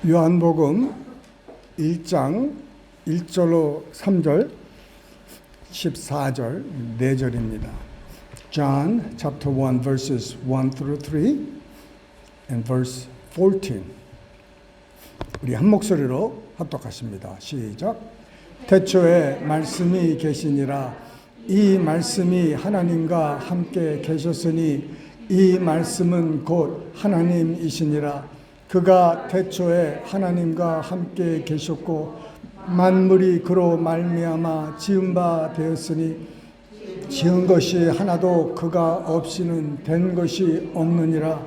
요한복음 1장 1절로 3절, 14절, 4절입니다. John chapter 1 verses 1 through 3 and verse 14. 우리 한 목소리로 합독하십니다. 시작. 태초에 말씀이 계시니라. 이 말씀이 하나님과 함께 계셨으니 이 말씀은 곧 하나님이시니라. 그가 태초에 하나님과 함께 계셨고 만물이 그로 말미암아 지은 바 되었으니 지은 것이 하나도 그가 없이는 된 것이 없느니라.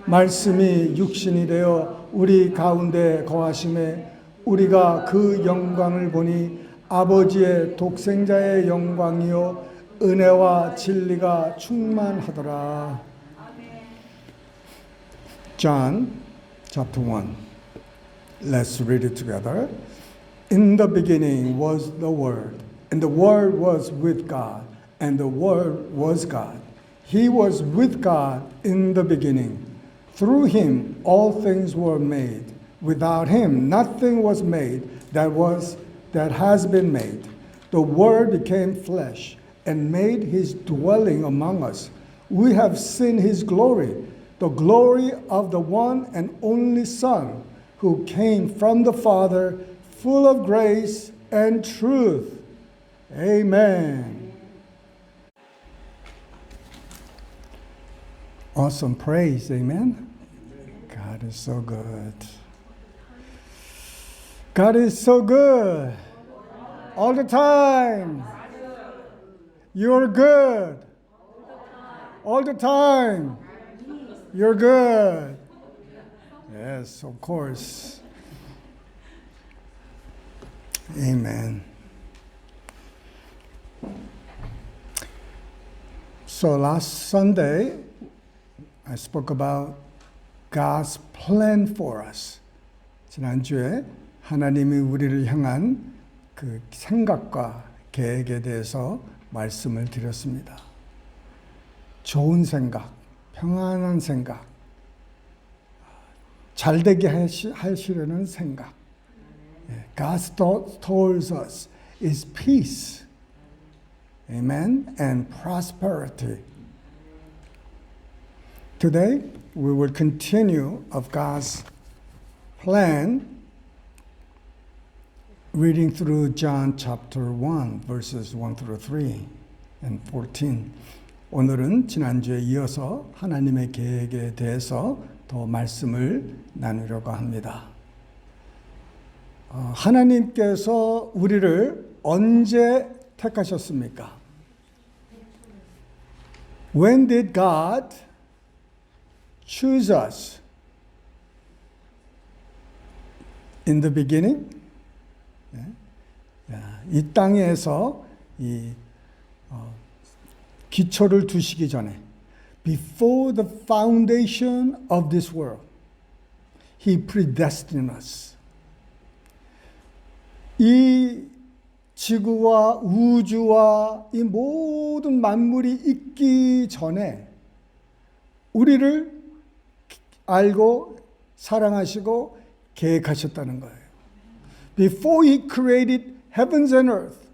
말씀이 육신이 되어 우리 가운데 거하심에 우리가 그 영광을 보니 아버지의 독생자의 영광이요 은혜와 진리가 충만하더라. John chapter 1. Let's read it together. In the beginning was the Word, and the Word was with God, and the Word was God. He was with God in the beginning. Through him all things were made. Without him nothing was made that has been made. The Word became flesh and made his dwelling among us. We have seen his glory, the glory of the one and only Son, who came from the Father, full of grace and truth. Amen. Awesome praise, amen. God is so good. God is so good. All the time. You're good. All the time. You're good. Yes, of course. Amen. So last Sunday, I spoke about God's plan for us. 지난주에 하나님이 우리를 향한 그 생각과 계획에 대해서 말씀을 드렸습니다. 좋은 생각, 평안한 생각, 잘되게 하시려는 생각. God's thought towards us is peace, amen, and prosperity. Today, we will continue of God's plan, reading through John chapter 1, verses 1 through 3 and 14. 오늘은 지난주에 이어서 하나님의 계획에 대해서 더 말씀을 나누려고 합니다. 하나님께서 우리를 언제 택하셨습니까? When did God choose us? In the beginning? 이 땅에서 기초를 두시기 전에, before the foundation of this world, He predestined us. 이 지구와 우주와 이 모든 만물이 있기 전에 우리를 알고 사랑하시고 계획하셨다는 거예요. Before He created heavens and earth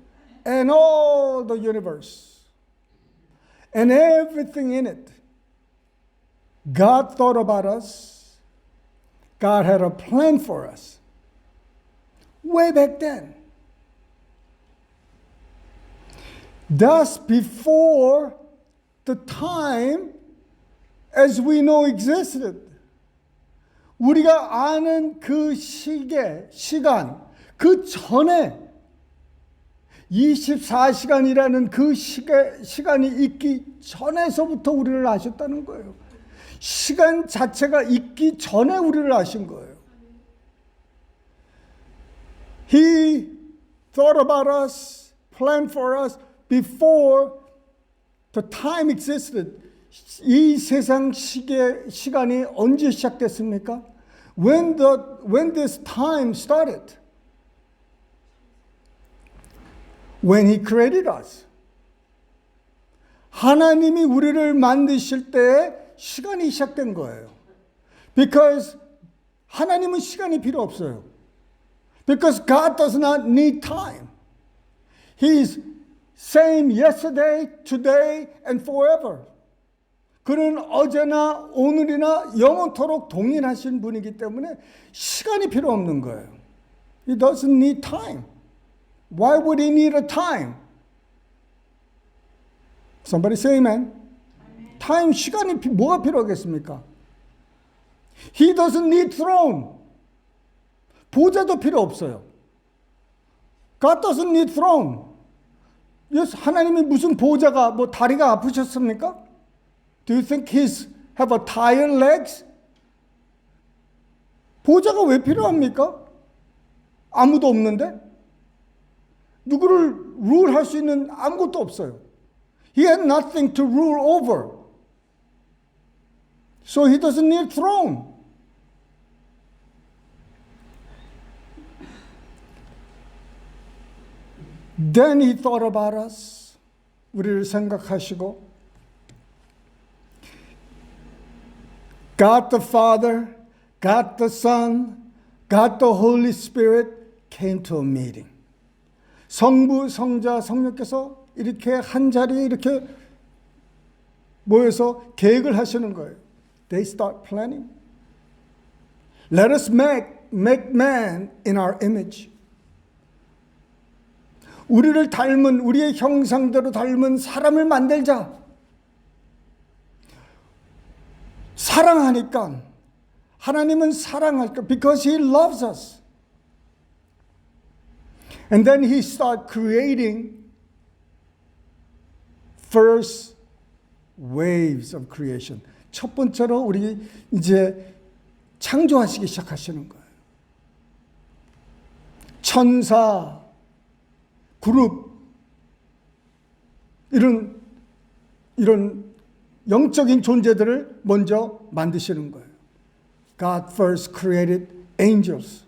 and all the universe and everything in it, God thought about us. God had a plan for us way back then. Thus, before the time as we know existed, 우리가 아는 그 시간, 그 전에 24시간이라는 그 시간이 있기 전에서부터 우리를 아셨다는 거예요. 시간 자체가 있기 전에 우리를 아신 거예요. He thought about us, planned for us before the time existed. 이 세상 시간이 언제 시작됐습니까? When this time started. When He created us. 하나님이 우리를 만드실 때 시간이 시작된 거예요. Because 하나님은 시간이 필요 없어요. Because God does not need time. He is same yesterday, today, and forever. 그는 어제나 오늘이나 영원토록 동일하신 분이기 때문에 시간이 필요 없는 거예요. He doesn't need time. Why would he need a time? Somebody say amen. Time, 시간이 뭐가 필요하겠습니까? He doesn't need throne. 보좌도 필요 없어요. God doesn't need throne. Yes, 하나님이 무슨 보좌가 뭐 다리가 아프셨습니까? Do you think he's have a tired legs? 보좌가 왜 필요합니까? 아무도 없는데? 누구를 룰할 수 있는 아무것도 없어요. He had nothing to rule over. So he doesn't need throne. Then he thought about us. 우리를 생각하시고 God the Father, God the Son, God the Holy Spirit came to a meeting. 성부, 성자, 성령께서 이렇게 한 자리에 이렇게 모여서 계획을 하시는 거예요. They start planning. Let us make man in our image. 우리를 닮은, 우리의 형상대로 닮은 사람을 만들자. 사랑하니까. 하나님은 사랑할까? Because He loves us. And then He started creating first waves of creation. 첫 번째로 우리 이제 창조하시기 시작하시는 거예요. 천사, 그룹, 이런 영적인 존재들을 먼저 만드시는 거예요. God first created angels,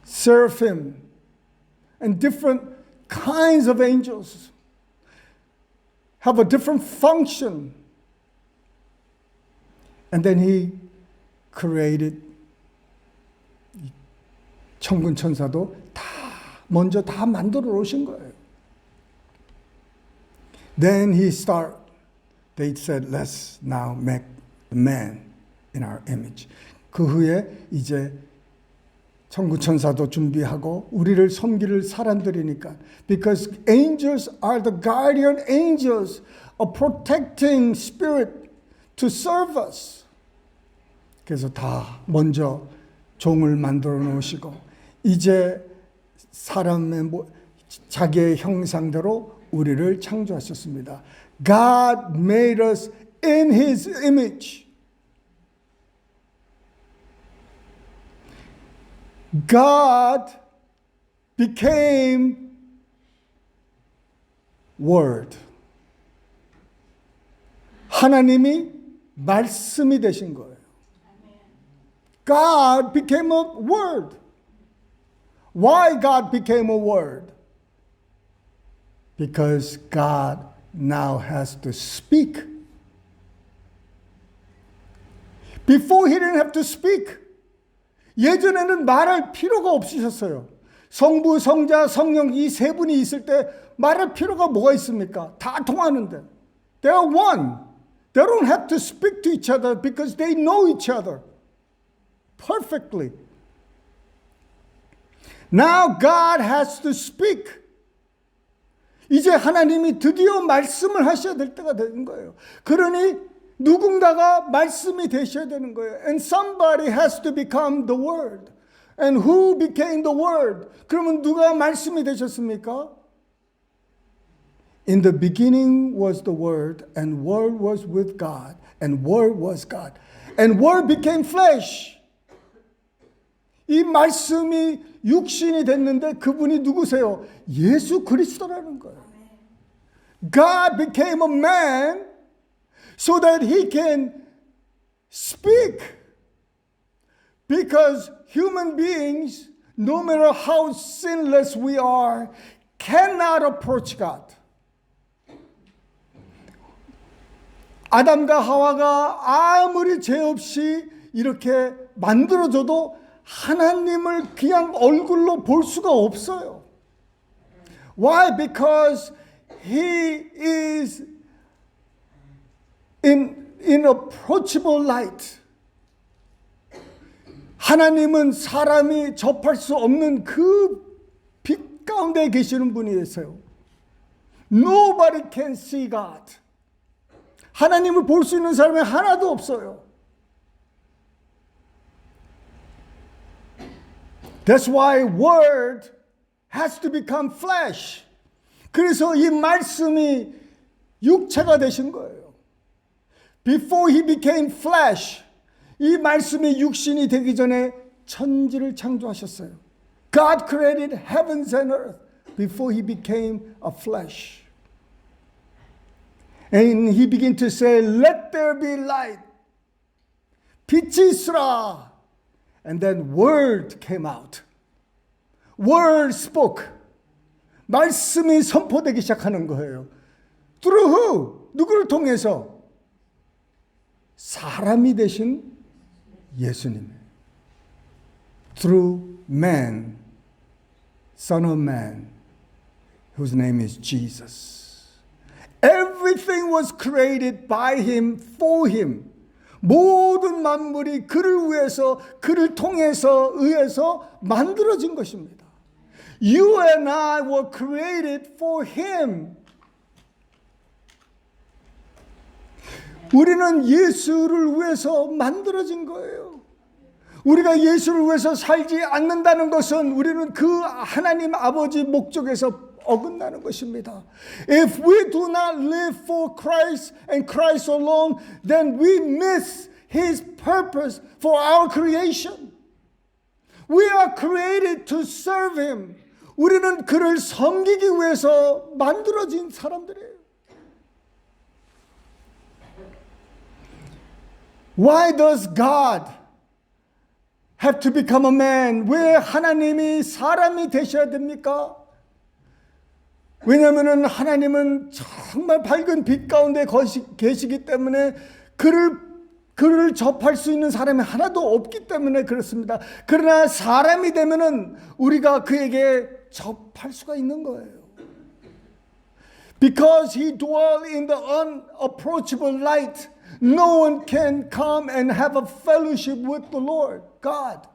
seraphim, and different kinds of angels have a different function. And then He created 천군 천사도 먼저 다 만들어 놓으신 거예요. Then they said, let's now make the man in our image. 그 후에 이제 천군 천사도 준비하고 우리를 섬길 사람들이니까. Because angels are the guardian angels, a protecting spirit to serve us. 그래서 다 먼저 종을 만들어 놓으시고 이제 사람의 자기의 형상대로 우리를 창조하셨습니다. God made us in His image. God became Word. 하나님이 말씀이 되신 거예요. God became a Word. Why God became a Word? Because God now has to speak. Before He didn't have to speak. 예전에는 말할 필요가 없으셨어요. 성부, 성자, 성령 이 세 분이 있을 때 말할 필요가 뭐가 있습니까? 다 통하는데. They are one. They don't have to speak to each other because they know each other perfectly. Now God has to speak. 이제 하나님이 드디어 말씀을 하셔야 될 때가 된 거예요. 그러니 누군가가 말씀이 되셔야 되는 거예요. And somebody has to become the Word. And who became the Word? 그러면 누가 말씀이 되셨습니까? In the beginning was the Word, and Word was with God, and Word was God. And Word became flesh. 이 말씀이 육신이 됐는데 그분이 누구세요? 예수 그리스도라는 거예요. God became a man so that He can speak. Because human beings, no matter how sinless we are, cannot approach God. 아담과 하와가 아무리 죄 없이 이렇게 만들어줘도 하나님을 그냥 얼굴로 볼 수가 없어요. Why? Because He is in inapproachable light. 하나님은 사람이 접할 수 없는 그 빛 가운데 계시는 분이세요. Nobody can see God. 하나님을 볼 수 있는 사람이 하나도 없어요. That's why word has to become flesh. 그래서 이 말씀이 육체가 되신 거예요. Before he became flesh, 이 말씀이 육신이 되기 전에 천지를 창조하셨어요. God created heavens and earth before he became a flesh. And he began to say, let there be light. 빛이 있으라. And then word came out. Word spoke. 말씀이 선포되기 시작하는 거예요. Through who? 누구를 통해서? 사람이 되신 예수님. Through man, Son of Man, whose name is Jesus. Everything was created by him, for him. 모든 만물이 그를 위해서, 그를 통해서, 의해서 만들어진 것입니다. You and I were created for him. 우리는 예수를 위해서 만들어진 거예요. 우리가 예수를 위해서 살지 않는다는 것은 우리는 그 하나님 아버지 목적에서 어긋나는 것입니다. If we do not live for Christ and Christ alone, then we miss His purpose for our creation. We are created to serve Him. 우리는 그를 섬기기 위해서 만들어진 사람들이에요. Why does God have to become a man? 왜 하나님이 사람이 되셔야 됩니까? 왜냐하면 하나님은 정말 밝은 빛 가운데 계시기 때문에 그를 접할 수 있는 사람이 하나도 없기 때문에 그렇습니다. 그러나 사람이 되면은 우리가 그에게 접할 수가 있는 거예요. Because he dwells in the unapproachable light, no one can come and have a fellowship with the Lord, God.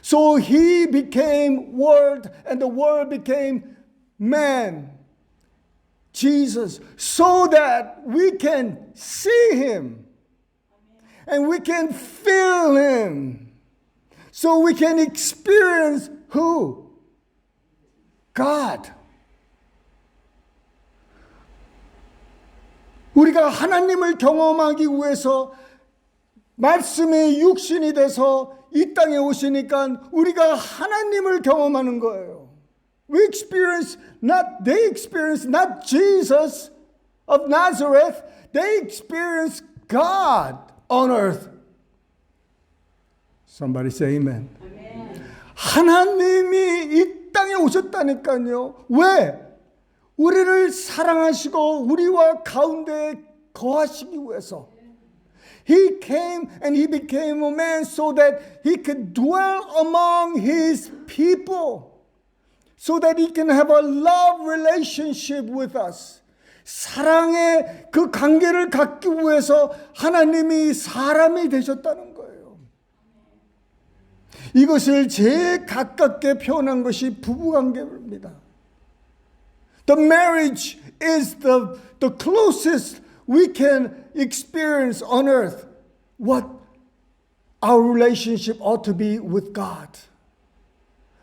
So he became Word, and the Word became man, Jesus, so that we can see him and we can feel him, so we can experience who? God. 우리가 하나님을 경험하기 위해서 말씀이 육신이 돼서 이 땅에 오시니까 우리가 하나님을 경험하는 거예요. They experience not Jesus of Nazareth. They experience God on earth. Somebody say amen. Amen. 하나님이 이 땅에 오셨다니까요. 왜? 우리를 사랑하시고 우리와 가운데 거하시기 위해서. He came and he became a man so that he could dwell among his people. So that he can have a love relationship with us. 사랑의 그 관계를 갖기 위해서 하나님이 사람이 되셨다는 거예요. 이것을 제일 가깝게 표현한 것이 부부관계입니다. The marriage is the closest we can experience on earth what our relationship ought to be with God.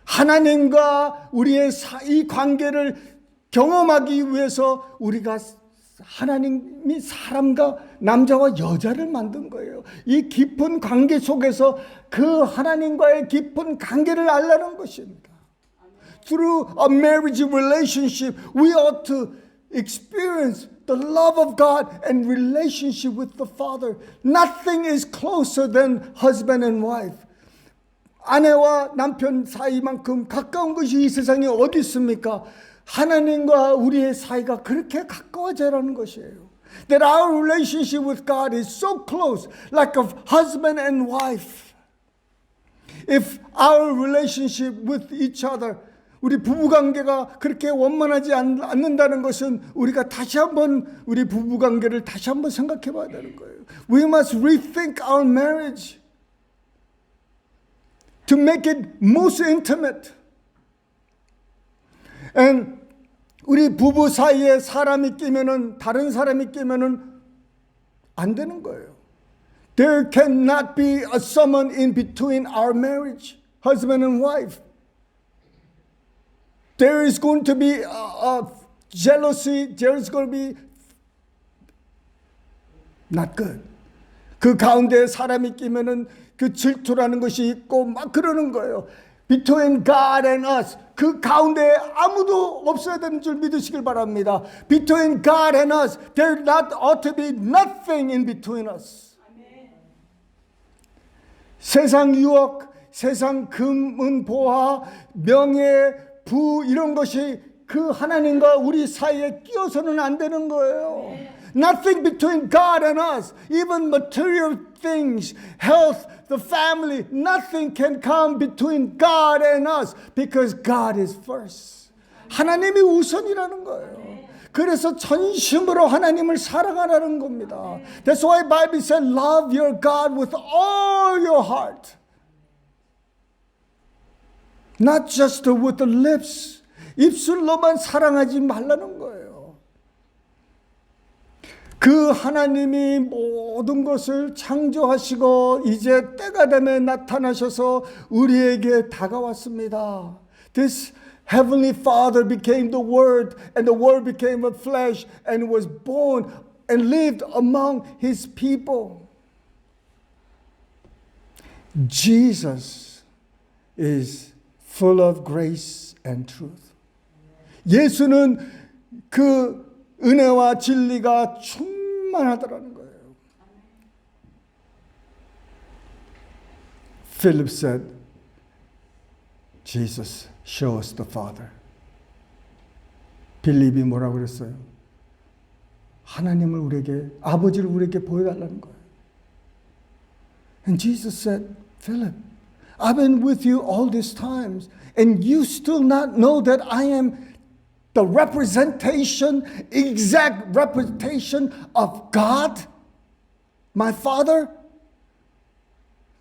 하나님과 우리의 이 관계를 경험하기 위해서 우리가 하나님이 사람과 남자와 여자를 만든 거예요. 이 깊은 관계 속에서 그 하나님과의 깊은 관계를 알라는 것입니다. Through a marriage relationship, we ought to experience the love of God and relationship with the Father. Nothing is closer than husband and wife. 아내와 남편 사이만큼 가까운 것이 이 세상에 어디 있습니까? 하나님과 우리의 사이가 그렇게 가까워져라는 것이에요. That our relationship with God is so close, like a husband and wife. If our relationship with each other, 우리 부부관계가 그렇게 원만하지 않는다는 것은 우리가 다시 한번 우리 부부관계를 다시 한번 생각해 봐야 되는 거예요. We must rethink our marriage to make it most intimate. And 우리 부부 사이에 사람이 끼면은, 다른 사람이 끼면은 안 되는 거예요. There cannot be someone in between our marriage, husband and wife. There is going to be jealousy. There is going to be not good. 그 가운데 사람이 끼면은 그 질투라는 것이 있고 막 그러는 거예요. Between God and us. 그 가운데 아무도 없어야 되는 줄 믿으시길 바랍니다. Between God and us, there not ought to be nothing in between us. 세상 유혹, 세상 금은 보화, 명예, 부 이런 것이 그 하나님과 우리 사이에 끼어서는 안 되는 거예요. Nothing between God and us, even material things, health, the family, nothing can come between God and us because God is first. 하나님이 우선이라는 거예요. 그래서 전심으로 하나님을 사랑하라는 겁니다. That's why the Bible said, love your God with all your heart. Not just with the lips. 입술로만 사랑하지 말라는 거예요. 그 하나님이 모든 것을 창조하시고 이제 때가 되면 나타나셔서 우리에게 다가왔습니다. This Heavenly Father became the Word, and the Word became a flesh and was born and lived among His people. Jesus is full of grace and truth. 예수는 그 은혜와 진리가 충만하더라는 거예요. Philip said, Jesus, show us the Father. 빌립이 뭐라고 그랬어요? 하나님을 우리에게, 아버지를 우리에게 보여달라는 거예요. And Jesus said, Philip, I've been with you all these times, and you still not know that I am the representation, exact representation of God, my Father?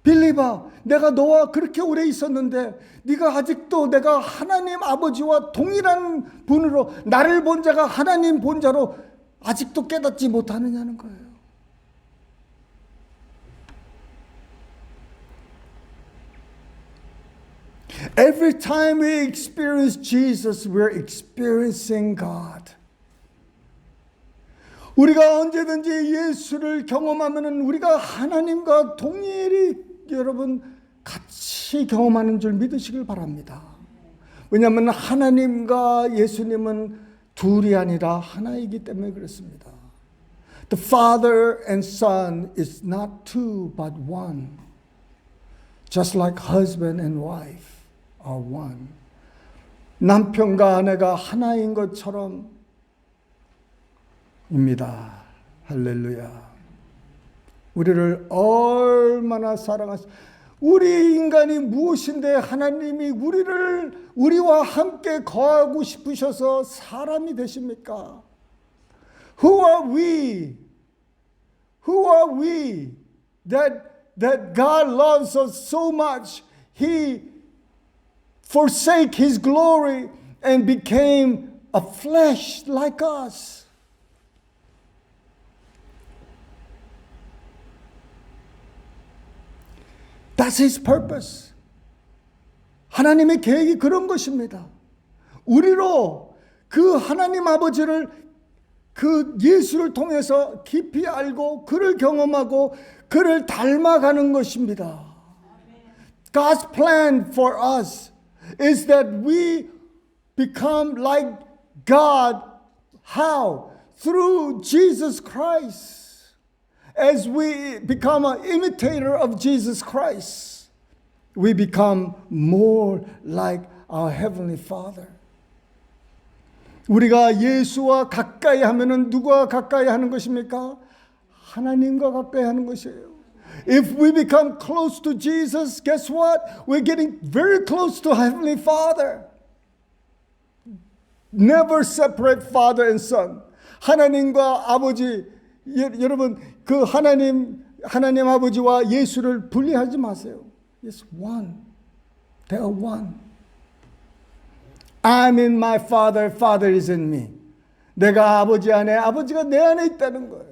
빌립아, 내가 너와 그렇게 오래 있었는데 네가 아직도 내가 하나님 아버지와 동일한 분으로 나를 본 자가 하나님 본 자로 아직도 깨닫지 못하느냐는 거예요. Every time we experience Jesus, we're experiencing God. 우리가 언제든지 예수를 경험하면은 우리가 하나님과 동일히 여러분 같이 경험하는 줄 믿으시길 바랍니다. 왜냐하면 하나님과 예수님은 둘이 아니라 하나이기 때문에 그렇습니다. The Father and Son is not two but one. Just like husband and wife are one. 남편과 아내가 하나인 것처럼 입니다. 할렐루야. 우리를 얼마나 우리 인간이 무엇인데 하나님이 우리와 함께 거하고 싶으셔서 사람이 되십니까? Who are we? Who are we that God loves us so much? He forsake His glory and became a flesh like us. That's His purpose. 하나님의 계획이 그런 것입니다. 우리로 그 하나님 아버지를 그 예수를 통해서 깊이 알고 그를 경험하고 그를 닮아가는 것입니다. God's plan for us is that we become like God. How? Through Jesus Christ. As we become an imitator of Jesus Christ, we become more like our Heavenly Father. 우리가 예수와 가까이 하면은 누구와 가까이 하는 것입니까? 하나님과 가까이 하는 것이에요. If we become close to Jesus, guess what? We're getting very close to Heavenly Father. Never separate Father and Son. 하나님과 아버지, 여러분 그 하나님 아버지와 예수를 분리하지 마세요. It's one. They are one. I'm in my Father, Father is in me. 내가 아버지 안에, 아버지가 내 안에 있다는 거예요.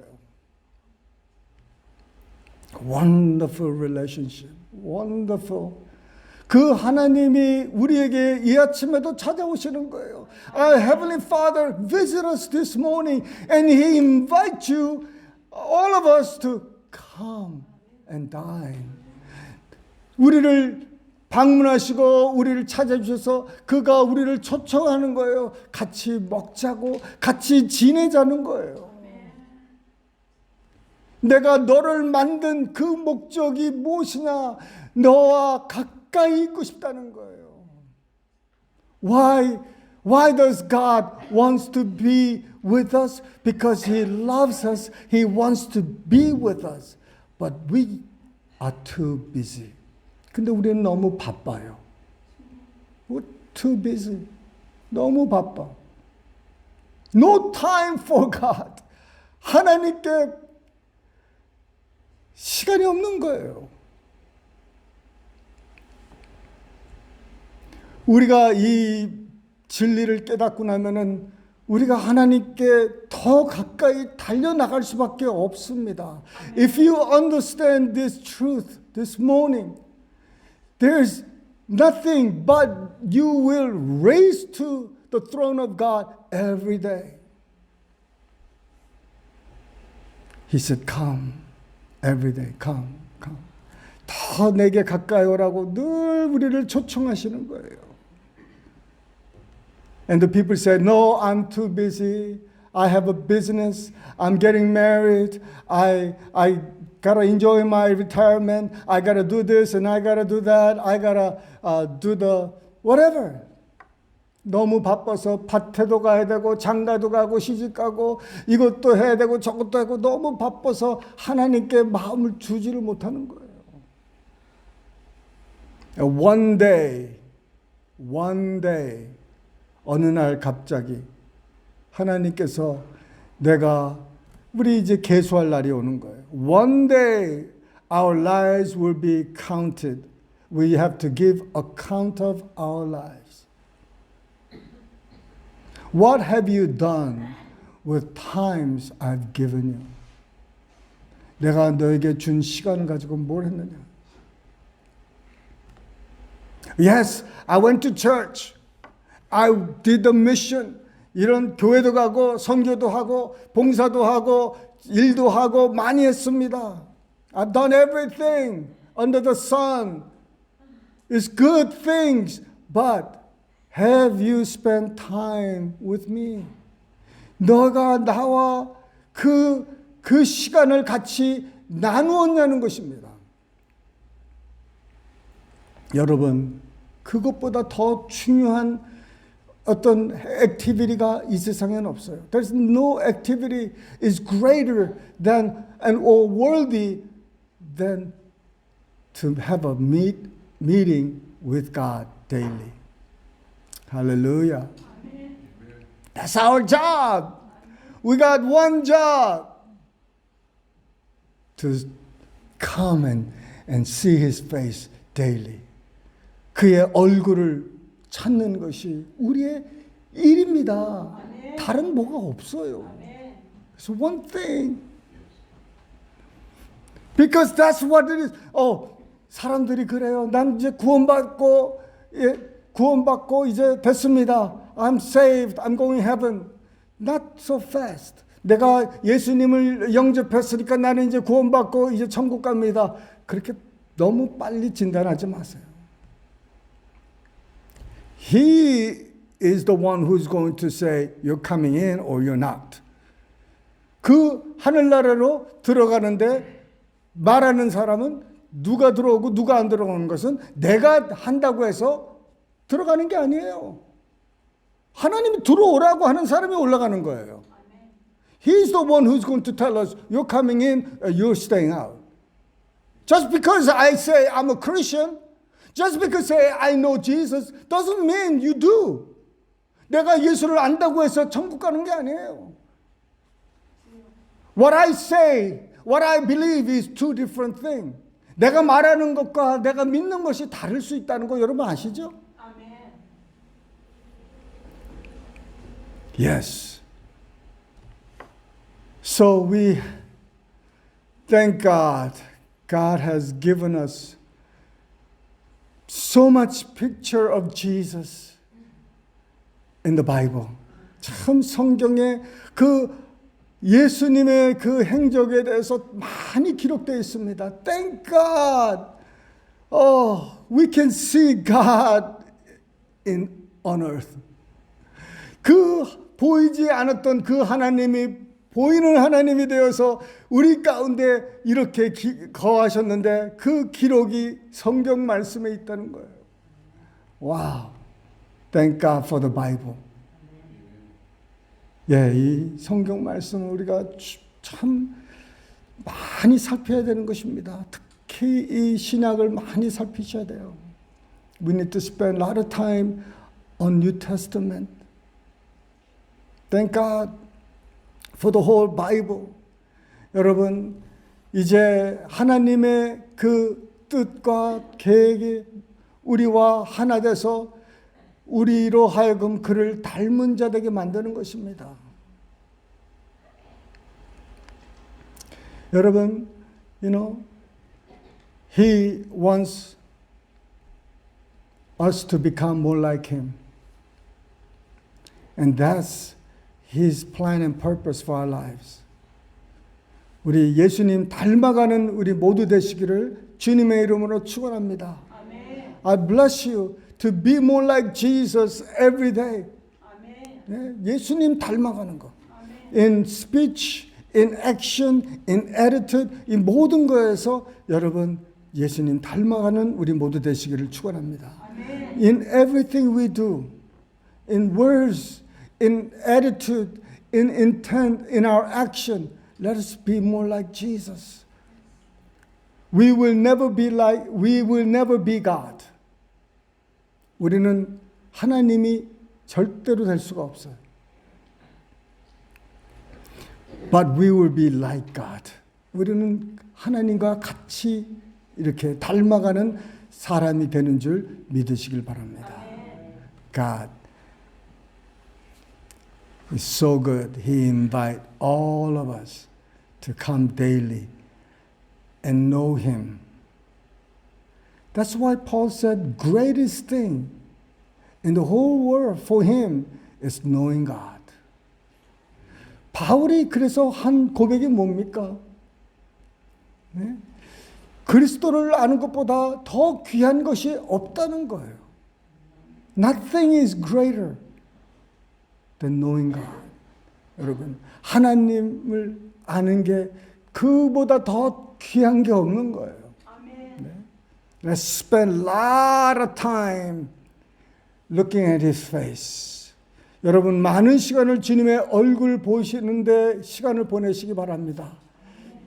Wonderful relationship. Wonderful. 그 하나님이 우리에게 이 아침에도 찾아오시는 거예요. Our Heavenly Father visit us this morning and He invites you, all of us, to come and dine. 우리를 방문하시고 우리를 찾아주셔서 그가 우리를 초청하는 거예요. 같이 먹자고, 같이 지내자는 거예요. 내가 너를 만든 그 목적이 무엇이냐? 너와 가까이 있고 싶다는 거예요. Why does God wants to be with us? Because He loves us. He wants to be with us. But we are too busy. 근데 우리는 너무 바빠요. We're too busy. 너무 바빠. No time for God. 하나님께 시간이 없는 거예요. 우리가 이 진리를 깨닫고 나면은 우리가 하나님께 더 가까이 달려나갈 수밖에 없습니다. If you understand this truth this morning, there's nothing but you will raise to the throne of God every day. He said, come every day, come. 더 내게 가까이 오라고 늘 우리를 초청하시는 거예요. And the people said, no, I'm too busy. I have a business. I'm getting married. I gotta enjoy my retirement. I gotta do this and I gotta do that. I gotta do the whatever. 너무 바빠서 밭에도 가야 되고 장가도 가고 시집 가고 이것도 해야 되고 저것도 하고 너무 바빠서 하나님께 마음을 주지를 못하는 거예요. One day 어느 날 갑자기 하나님께서 우리 이제 계수할 날이 오는 거예요. One day our lives will be counted. We have to give account of our lives. What have you done with times I've given you? 내가 너에게 준 시간을 가지고 뭘 했느냐? Yes, I went to church. I did the mission. 이런 교회도 가고 선교도 하고 봉사도 하고 일도 하고 많이 했습니다. I've done everything under the sun. It's good things, but have you spent time with me? 너가 나와 그 시간을 같이 나누었냐는 것입니다. 여러분, 그것보다 더 중요한 어떤 액티비티가 이 세상에는 없어요. There's no activity is greater than or worthy than to have a meeting with God daily. Hallelujah. That's our job. We got one job. To come and see His face daily. 그의 얼굴을 찾는 것이 우리의 일입니다. 다른 뭐가 없어요. It's one thing. Because that's what it is. 사람들이 그래요. 난 이제 구원받고 이제 됐습니다. I'm saved. I'm going heaven. Not so fast. 내가 예수님을 영접했으니까 나는 이제 구원받고 이제 천국 갑니다. 그렇게 너무 빨리 진단하지 마세요. He is the one who's going to say you're coming in or you're not. 그 하늘나라로 들어가는데 말하는 사람은 누가 들어오고 누가 안 들어오는 것은 내가 한다고 해서 들어가는 게 아니에요. 하나님이 들어오라고 하는 사람이 올라가는 거예요. He's the one who's going to tell us, you're coming in, you're staying out. Just because I say I'm a Christian, just because I say I know Jesus, doesn't mean you do. 내가 예수를 안다고 해서 천국 가는 게 아니에요. What I say, what I believe is two different things. 내가 말하는 것과 내가 믿는 것이 다를 수 있다는 거 여러분 아시죠? Yes. So we thank God. God has given us so much picture of Jesus in the Bible. 참 성경에 그 예수님의 그 행적에 대해서 많이 기록되어 있습니다. Thank God. Oh, we can see God on earth. 그 보이지 않았던 그 하나님이 보이는 하나님이 되어서 우리 가운데 이렇게 거하셨는데 그 기록이 성경 말씀에 있다는 거예요. 와우. Thank God for the Bible. 예, 이 성경 말씀을 우리가 참 많이 살펴야 되는 것입니다. 특히 이 신약을 많이 살피셔야 돼요. We need to spend a lot of time on New Testament. Thank God for the whole Bible. 여러분, 이제 하나님의 그 뜻과 계획이 우리와 하나 돼서 우리로 하여금 그를 닮은 자 되게 만드는 것입니다. 여러분, He wants us to become more like Him. And that's His plan and purpose for our lives. 우리 예수님 닮아가는 우리 모두 되시기를 주님의 이름으로 축원합니다. I bless you to be more like Jesus every day. 네, 예수님 닮아가는 거. In speech, in action, in attitude, 이 모든 거에서 여러분 예수님 닮아가는 우리 모두 되시기를 축원합니다. In everything we do, in words, in attitude, in intent, in our action, let us be more like Jesus. We will never be God. 우리는 하나님이 절대로 될 수가 없어요. But we will be like God. 우리는 하나님과 같이 이렇게 닮아가는 사람이 되는 줄 믿으시길 바랍니다. God is so good. He invites all of us to come daily and know Him. That's why Paul said, greatest thing in the whole world for him is knowing God. 바울이 그래서 한 고백이 뭡니까? 네? 그리스도를 아는 것보다 더 귀한 것이 없다는 거예요. Nothing is greater than knowing God. 여러분, 하나님을 아는 게 그보다 더 귀한 게 없는 거예요. 네? Let's spend a lot of time looking at His face. 여러분, 많은 시간을 주님의 얼굴 보시는데 시간을 보내시기 바랍니다.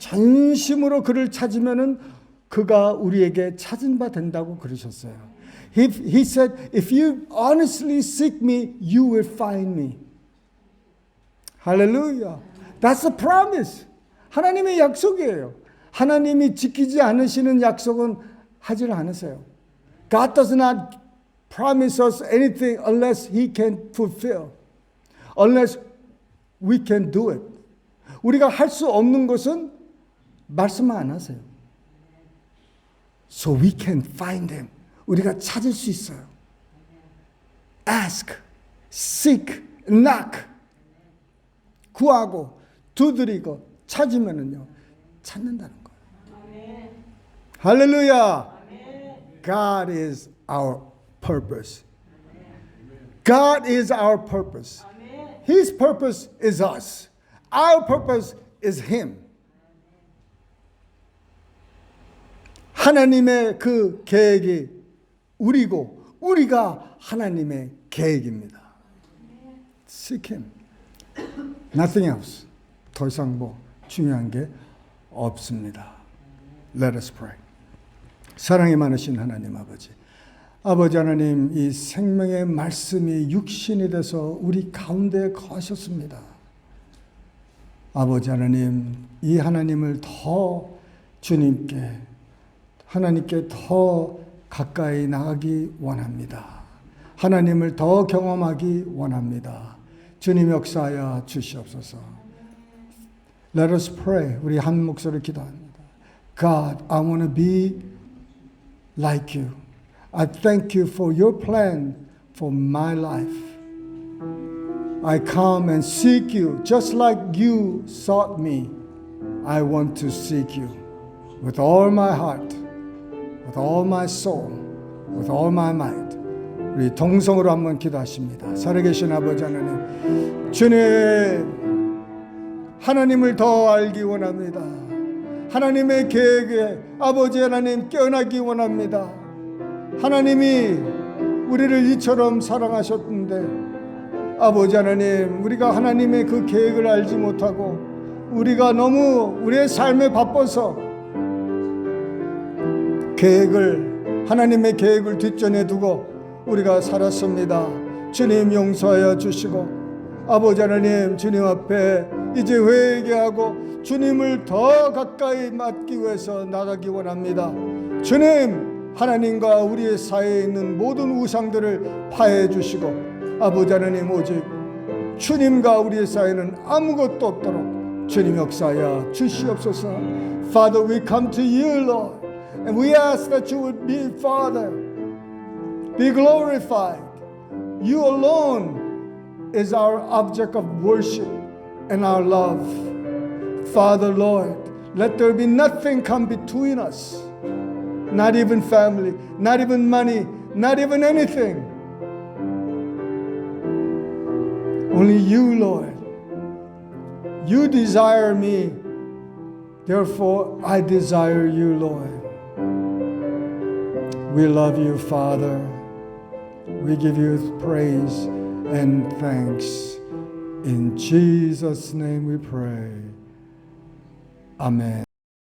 전심으로 그를 찾으면은 그가 우리에게 찾은 바 된다고 그러셨어요. He said, if you honestly seek me, you will find me. Hallelujah. That's a promise. 하나님의 약속이에요. 하나님이 지키지 않으시는 약속은 하질 않으세요. God does not promise us anything unless He can fulfill. Unless we can do it. 우리가 할 수 없는 것은 말씀만 안 하세요. So we can find Him. 우리가 찾을 수 있어요. Ask, seek, knock. 구하고, 두드리고, 찾으면은요, 찾는다는 거예요. 할렐루야. God is our purpose. God is our purpose. His purpose is us. Our purpose is Him. 하나님의 그 계획이 우리고 우리가 하나님의 계획입니다. Seek Him. Nothing else. 더 이상 중요한 게 없습니다. Let us pray. 사랑이 많으신 하나님 아버지. 아버지 하나님, 이 생명의 말씀이 육신이 돼서 우리 가운데 거하셨습니다. 아버지 하나님, 이 하나님을 더 하나님께 더 가까이 나가기 원합니다. 하나님을 더 경험하기 원합니다. 주님 역사하여 주시옵소서. Let us pray. 우리 한 목소리로 기도합니다. God, I want to be like you. I thank you for your plan for my life. I come and seek you just like you sought me. I want to seek you with all my heart, with all my soul, with all my might. 우리 동성으로 한번 기도하십니다. 살아계신 아버지 하나님, 주님, 하나님을 더 알기 원합니다. 하나님의 계획에 아버지 하나님 깨어나기 원합니다. 하나님이 우리를 이처럼 사랑하셨는데 아버지 하나님, 우리가 하나님의 그 계획을 알지 못하고 우리가 너무 우리의 삶에 바빠서 하나님의 계획을 뒷전에 두고 우리가 살았습니다. 주님 용서하여 주시고 아버지 하나님, 주님 앞에 이제 회개하고 주님을 더 가까이 맞기 위해서 나가기 원합니다. 주님, 하나님과 우리의 사이에 있는 모든 우상들을 파해 주시고 아버지 하나님, 오직 주님과 우리의 사이에는 아무것도 없도록 주님 역사하여 주시옵소서. Father, we come to you, Lord, and we ask that you would be, Father, be glorified. You alone is our object of worship and our love. Father, Lord, let there be nothing come between us, not even family, not even money, not even anything. Only you, Lord. You desire me, therefore I desire you, Lord. We love you, Father. We give you praise and thanks. In Jesus' name we pray. Amen.